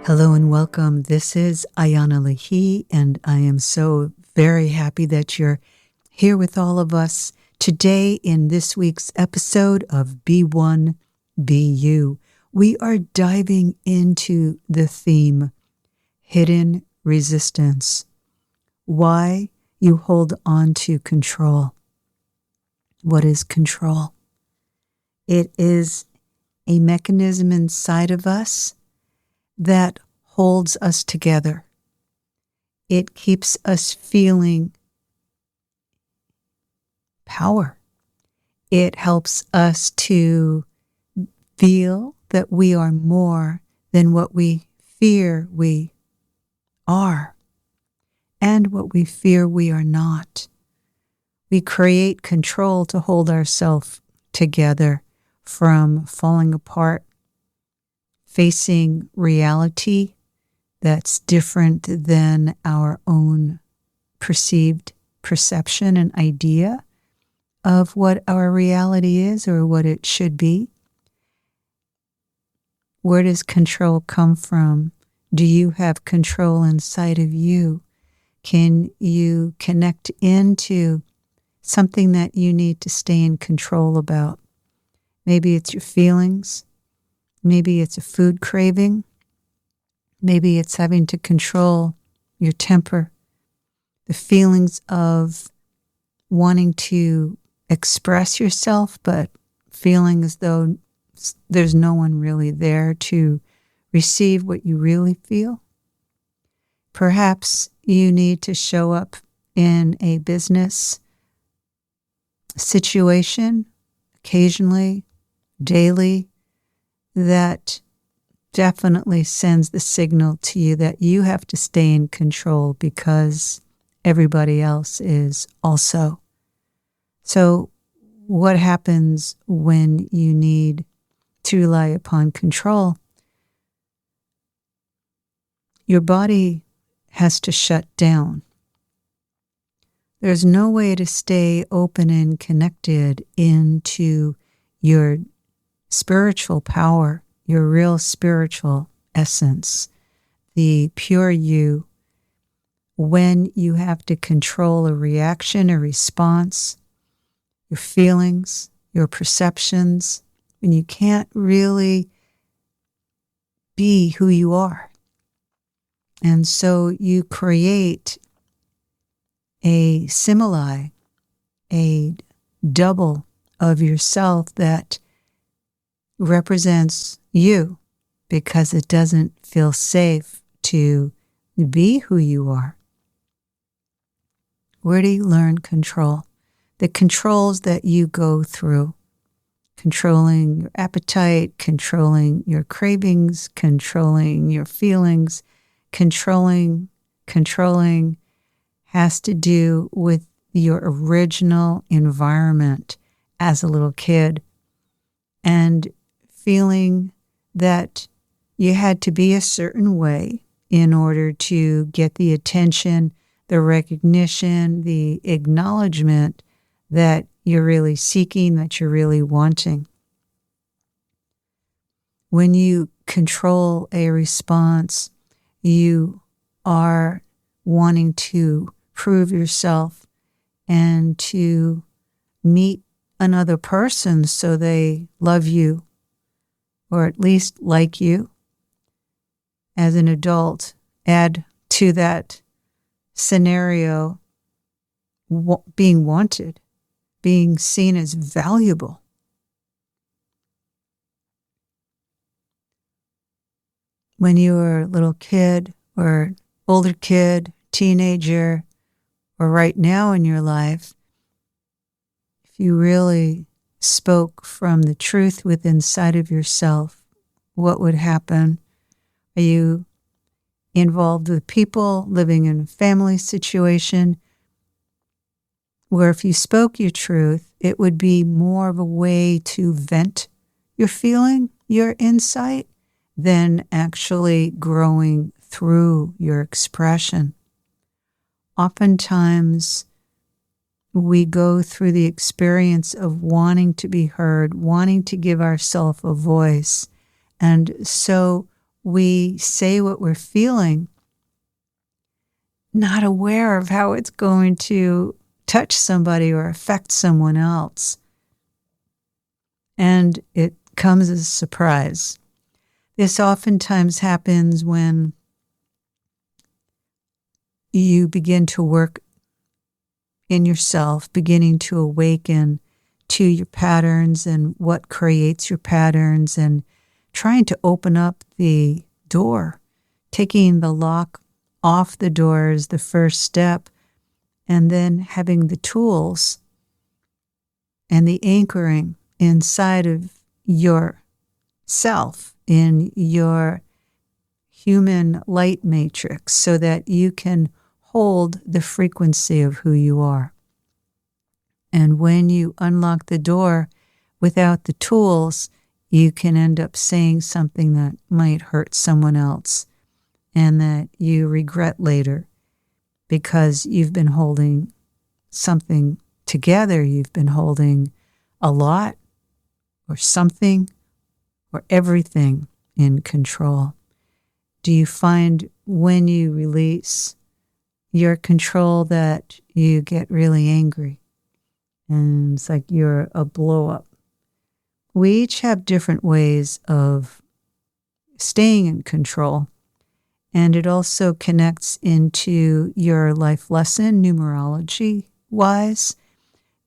Hello and welcome. This is Ayana Lahi, and I am so very happy that you're here with all of us today in this week's episode of Be One, Be You. We are diving into the theme, Hidden Resistance. Why you hold on to control. What is control? It is a mechanism inside of us that holds us together. It keeps us feeling power. It helps us to feel that we are more than what we fear we are and what we fear we are not. We create control to hold ourselves together from falling apart, facing reality that's different than our own perceived perception and idea of what our reality is or what it should be. Where does control come from? Do you have control inside of you? Can you connect into something that you need to stay in control about? Maybe it's your feelings. Maybe it's a food craving. Maybe it's having to control your temper, the feelings of wanting to express yourself, but feeling as though there's no one really there to receive what you really feel. Perhaps you need to show up in a business situation occasionally, daily, that definitely sends the signal to you that you have to stay in control because everybody else is also. So what happens when you need to rely upon control? Your body has to shut down. There's no way to stay open and connected into your spiritual power, your real spiritual essence, the pure you, when you have to control a reaction, a response, your feelings, your perceptions, when you can't really be who you are. And so you create a simile, a double of yourself that represents you because it doesn't feel safe to be who you are. Where do you learn control? The controls that you go through, controlling your appetite, controlling your cravings, controlling your feelings, controlling has to do with your original environment as a little kid and feeling that you had to be a certain way in order to get the attention, the recognition, the acknowledgement that you're really seeking, that you're really wanting. When you control a response, you are wanting to prove yourself and to meet another person so they love you or at least like you. As an adult, add to that scenario being wanted, being seen as valuable. When you were a little kid or older kid, teenager, or right now in your life, if you really spoke from the truth within inside of yourself, what would happen? Are you involved with people, living in a family situation, where if you spoke your truth, it would be more of a way to vent your feeling, your insight, than actually growing through your expression. Oftentimes, we go through the experience of wanting to be heard, wanting to give ourselves a voice. And so we say what we're feeling, not aware of how it's going to touch somebody or affect someone else. And it comes as a surprise. This oftentimes happens when you begin to work in yourself, beginning to awaken to your patterns and what creates your patterns, and trying to open up the door. Taking the lock off the door is the first step, and then having the tools and the anchoring inside of yourself, in your human light matrix, so that you can hold the frequency of who you are. And when you unlock the door without the tools, you can end up saying something that might hurt someone else and that you regret later because you've been holding something together. You've been holding a lot or something or everything in control. Do you find when you release your control that you get really angry? And it's like you're a blow up. We each have different ways of staying in control. And it also connects into your life lesson, numerology wise.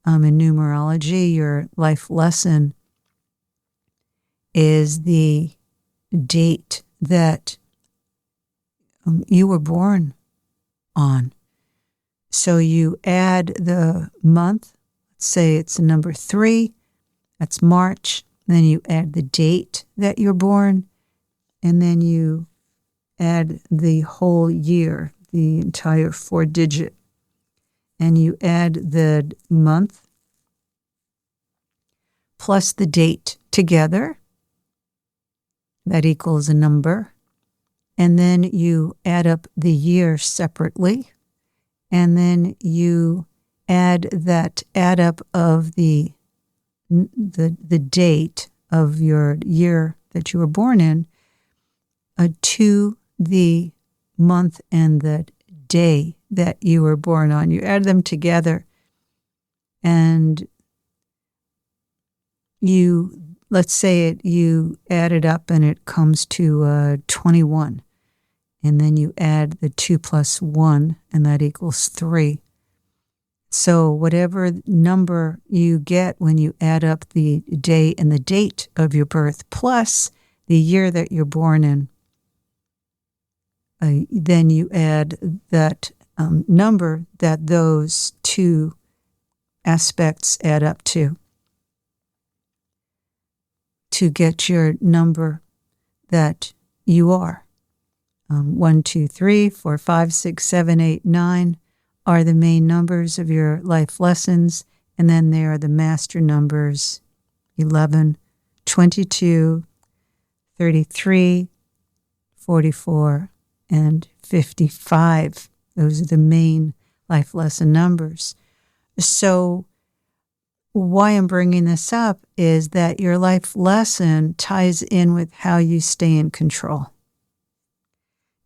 In numerology, your life lesson is the date that you were born on. So you add the month, let's say it's number 3, that's March, then you add the date that you're born, and then you add the whole year, the entire 4-digit, and you add the month plus the date together. That equals a number. And then you add up the year separately, and then you add up of the date of your year that you were born in to the month and the day that you were born on. You add them together, and let's say you add it up and it comes to 21. And then you add the 2 plus 1, and that equals 3. So whatever number you get when you add up the day and the date of your birth plus the year that you're born in, then you add that number that those two aspects add up to get your number that you are. 1, 2, 3, 4, 5, 6, 7, 8, 9 are the main numbers of your life lessons, and then there are the master numbers 11, 22, 33, 44, and 55. Those are the main life lesson numbers. So why I'm bringing this up is that your life lesson ties in with how you stay in control.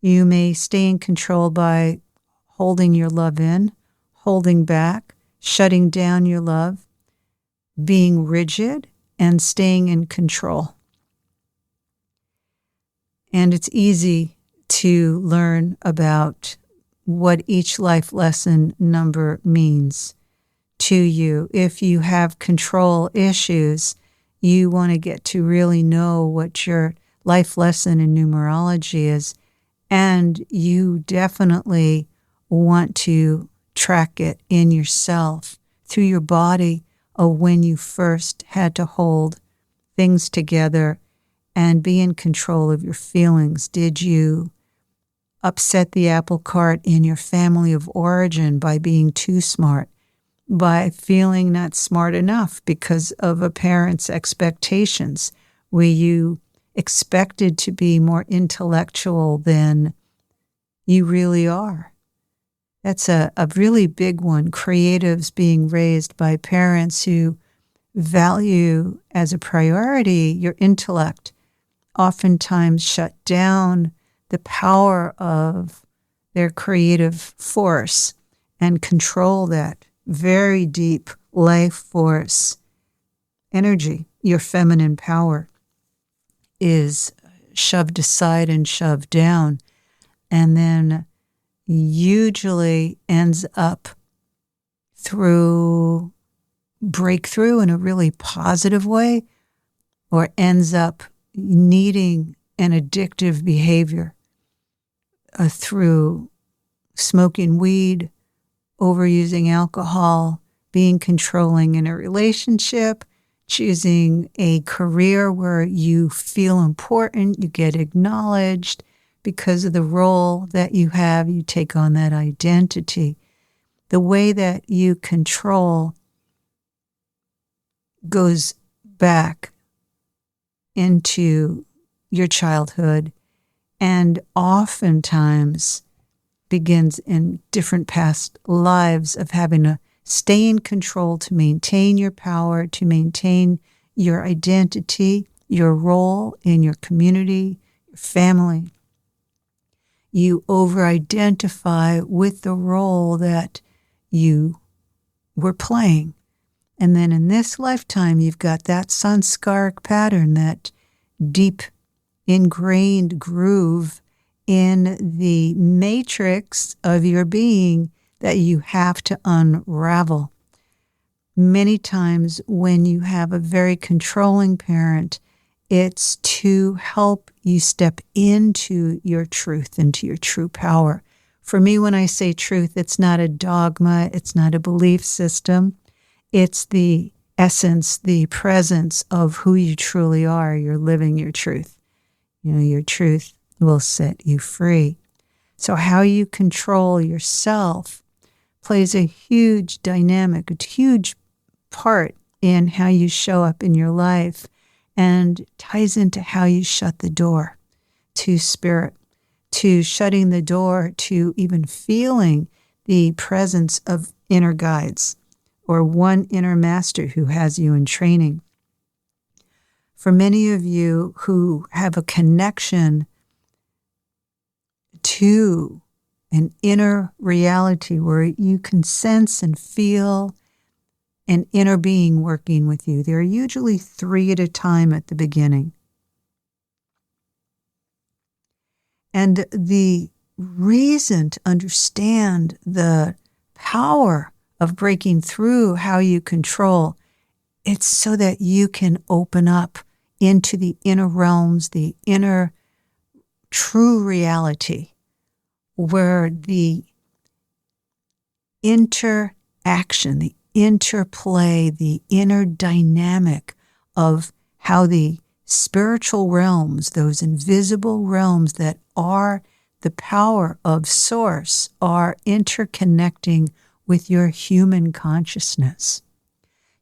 You may stay in control by holding your love in, holding back, shutting down your love, being rigid, and staying in control. And it's easy to learn about what each life lesson number means to you. If you have control issues, you want to get to really know what your life lesson in numerology is. And you definitely want to track it in yourself through your body of when you first had to hold things together and be in control of your feelings. Did you upset the apple cart in your family of origin by being too smart, by feeling not smart enough because of a parent's expectations? Were you expected to be more intellectual than you really are? That's a really big one. Creatives being raised by parents who value as a priority your intellect oftentimes shut down the power of their creative force and control that very deep life force energy. Your feminine power is shoved aside and shoved down, and then usually ends up through breakthrough in a really positive way, or ends up needing an addictive behavior through smoking weed, overusing alcohol, being controlling in a relationship, choosing a career where you feel important, you get acknowledged because of the role that you have, you take on that identity. The way that you control goes back into your childhood and oftentimes begins in different past lives of having to stay in control to maintain your power, to maintain your identity, your role in your community, your family. You over-identify with the role that you were playing. And then in this lifetime, you've got that sanskaric pattern, that deep ingrained groove in the matrix of your being that you have to unravel. Many times when you have a very controlling parent, it's to help you step into your truth, into your true power. For me, when I say truth, it's not a dogma, it's not a belief system. It's the essence, the presence of who you truly are. You're living your truth. You know, your truth will set you free. So how you control yourself plays a huge dynamic, a huge part in how you show up in your life, and ties into how you shut the door to spirit, to shutting the door to even feeling the presence of inner guides or one inner master who has you in training. For many of you who have a connection to an inner reality where you can sense and feel an inner being working with you, there are usually 3 at a time at the beginning. And the reason to understand the power of breaking through how you control, it's so that you can open up into the inner realms, the inner true reality, where the interaction, the interplay, the inner dynamic of how the spiritual realms, those invisible realms that are the power of Source, are interconnecting with your human consciousness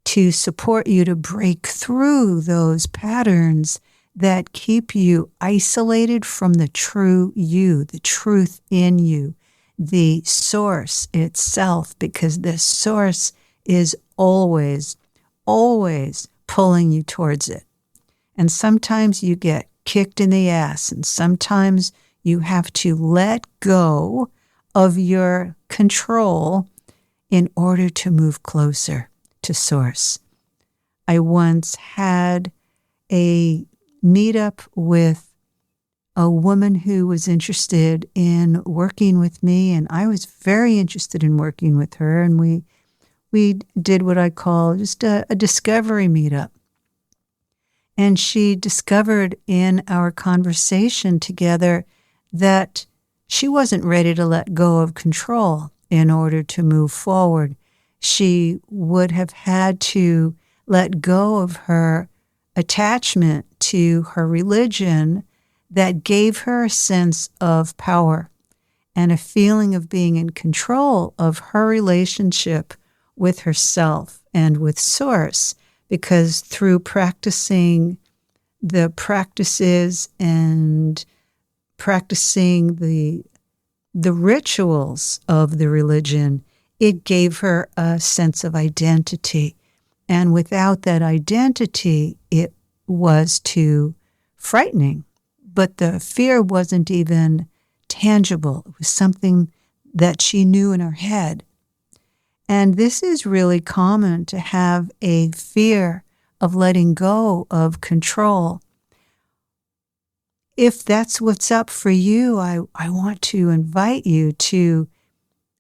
to support you to break through those patterns that keep you isolated from the true you, the truth in you, the Source itself, because the Source is always, always pulling you towards it. And sometimes you get kicked in the ass, and sometimes you have to let go of your control in order to move closer to Source. I once had a meetup with a woman who was interested in working with me, and I was very interested in working with her, and we did what I call just a discovery meetup. And she discovered in our conversation together that she wasn't ready to let go of control in order to move forward. She would have had to let go of her attachment to her religion that gave her a sense of power and a feeling of being in control of her relationship with herself and with Source, because through practicing the practices and practicing the rituals of the religion, it gave her a sense of identity. And without that identity, it was to frightening, but the fear wasn't even tangible. It was something that she knew in her head. And this is really common, to have a fear of letting go of control. If that's what's up for you, I want to invite you to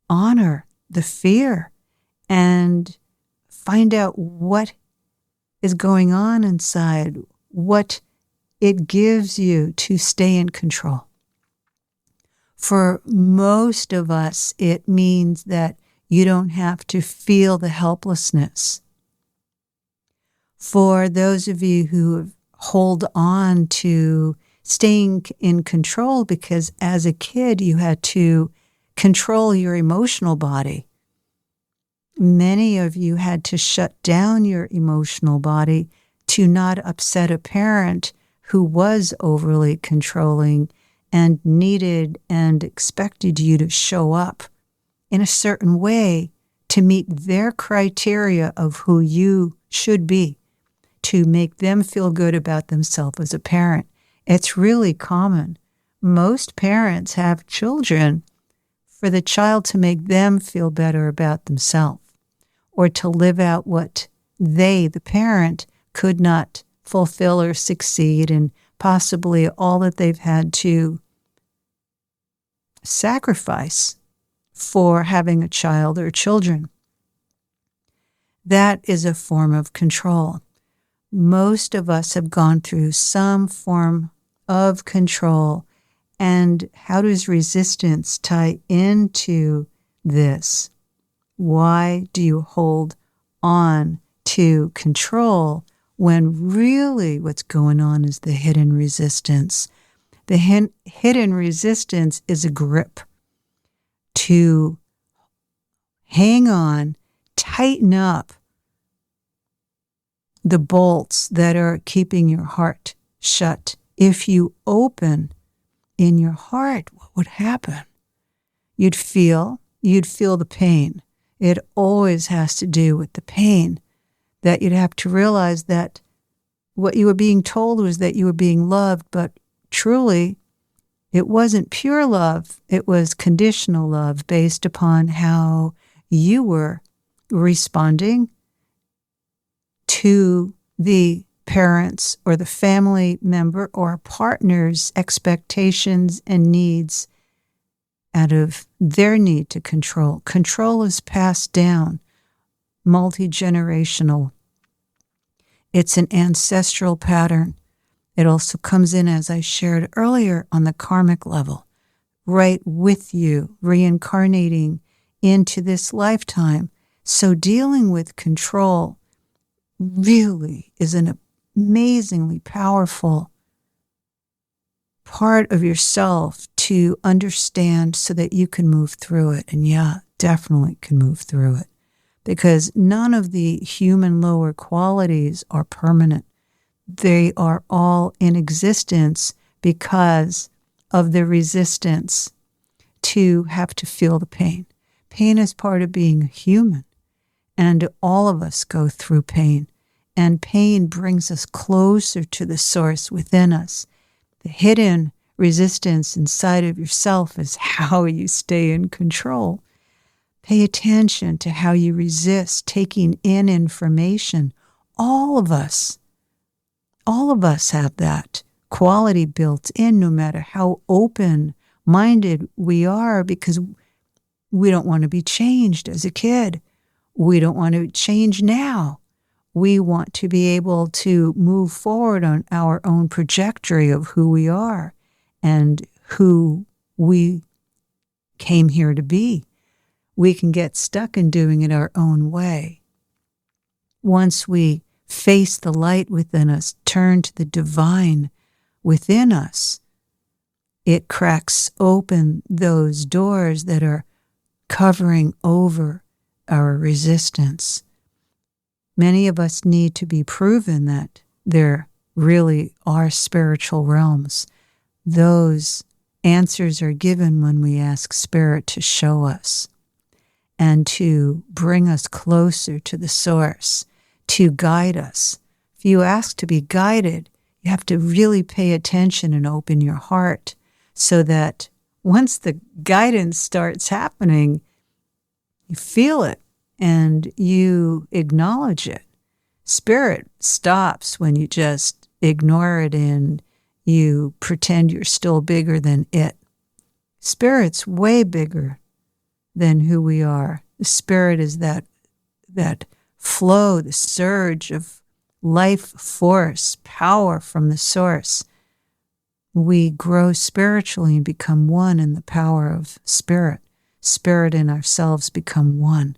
honor the fear and find out what is going on inside, what it gives you to stay in control. For most of us, it means that you don't have to feel the helplessness. For those of you who hold on to staying in control because as a kid you had to control your emotional body, many of you had to shut down your emotional body to not upset a parent who was overly controlling and needed and expected you to show up in a certain way to meet their criteria of who you should be, to make them feel good about themselves as a parent. It's really common. Most parents have children for the child to make them feel better about themselves, or to live out what they, the parent, could not fulfill or succeed, and possibly all that they've had to sacrifice for having a child or children. That is a form of control. Most of us have gone through some form of control. And how does resistance tie into this? Why do you hold on to control when really what's going on is the hidden resistance? The hidden resistance is a grip to hang on, tighten up the bolts that are keeping your heart shut. If you open in your heart, what would happen? You'd feel the pain. It always has to do with the pain, that you'd have to realize that what you were being told was that you were being loved, but truly it wasn't pure love. It was conditional love based upon how you were responding to the parents or the family member or partner's expectations and needs out of their need to control. Control is passed down, multi-generational. It's an ancestral pattern. It also comes in, as I shared earlier, on the karmic level, right with you, reincarnating into this lifetime. So dealing with control really is an amazingly powerful part of yourself to understand so that you can move through it. And yeah, definitely can move through it, because none of the human lower qualities are permanent. They are all in existence because of the resistance to have to feel the pain. Pain is part of being a human, and all of us go through pain. And pain brings us closer to the source within us. The hidden resistance inside of yourself is how you stay in control. Pay attention to how you resist taking in information. All of us have that quality built in, no matter how open-minded we are, because we don't want to be changed as a kid. We don't want to change now. We want to be able to move forward on our own trajectory of who we are and who we came here to be. We can get stuck in doing it our own way. Once we face the light within us, turn to the divine within us, it cracks open those doors that are covering over our resistance. Many of us need to be proven that there really are spiritual realms. Those answers are given when we ask Spirit to show us and to bring us closer to the source, to guide us. If you ask to be guided, You have to really pay attention and open your heart so that once the guidance starts happening, you feel it and you acknowledge it. Spirit stops when you just ignore it and you pretend you're still bigger than it. Spirit's way bigger than who we are. The spirit is that flow, the surge of life force, power from the source. We grow spiritually and become one in the power of spirit. Spirit and ourselves become one.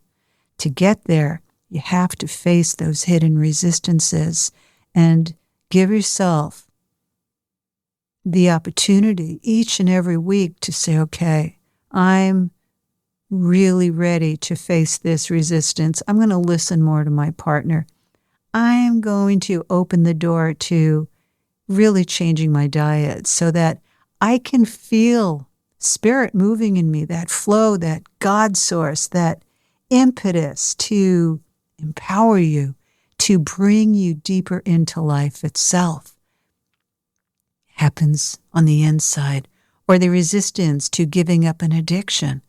To get there, you have to face those hidden resistances and give yourself the opportunity each and every week to say, okay, I'm really ready to face this resistance. I'm going to listen more to my partner. I'm going to open the door to really changing my diet so that I can feel spirit moving in me, that flow, that God source, that impetus to empower you, to bring you deeper into life itself. Happens on the inside, or the resistance to giving up an addiction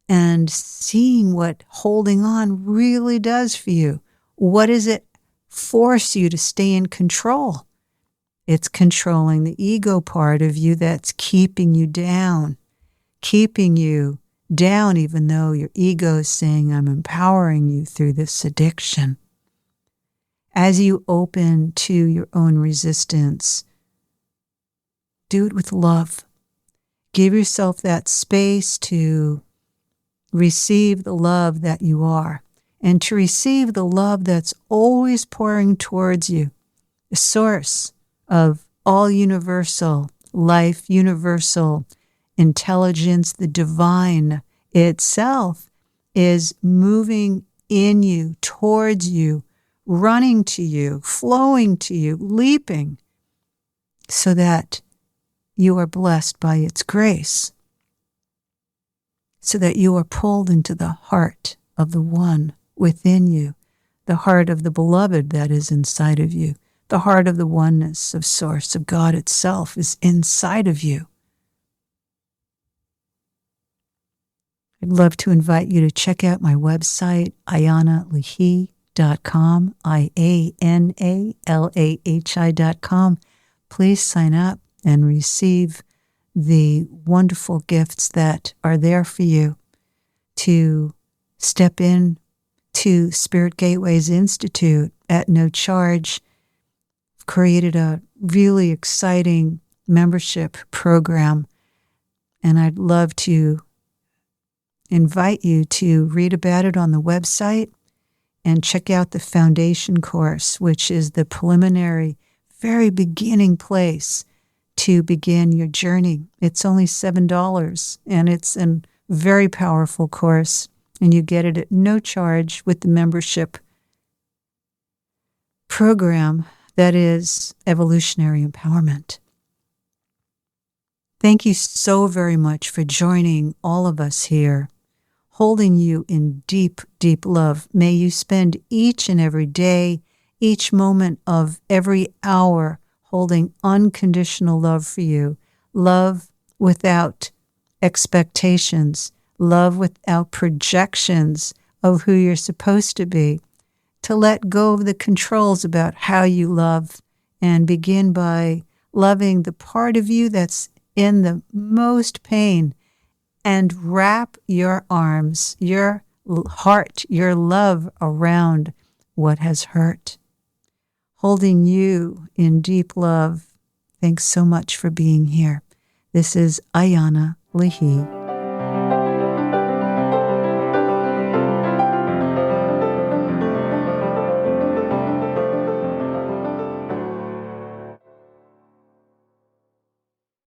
and seeing what holding on really does for you. What does it force you to stay in control? It's controlling the ego part of you that's keeping you down even though your ego is saying, I'm empowering you through this addiction. As you open to your own resistance, do it with love. Give yourself that space to receive the love that you are and to receive the love that's always pouring towards you. The source of all universal life, universal intelligence, the divine itself is moving in you, towards you, running to you, flowing to you, leaping, so that you are blessed by its grace, so that you are pulled into the heart of the one within you, the heart of the beloved that is inside of you, the heart of the oneness of source of God itself is inside of you. I'd love to invite you to check out my website, ayanalahi.com, IANALAHI.com. Please sign up and receive the wonderful gifts that are there for you to step in to Spirit Gateways Institute at no charge. I've created a really exciting membership program, and I'd love to invite you to read about it on the website and check out the foundation course, which is the preliminary, very beginning place to begin your journey. It's only $7, and it's a very powerful course, and you get it at no charge with the membership program that is Evolutionary Empowerment. Thank you so very much for joining all of us here, holding you in deep, deep love. May you spend each and every day, each moment of every hour holding unconditional love for you, love without expectations, love without projections of who you're supposed to be, to let go of the controls about how you love and begin by loving the part of you that's in the most pain, and wrap your arms, your heart, your love around what has hurt. Holding you in deep love. Thanks so much for being here. This is Ayana Lahi.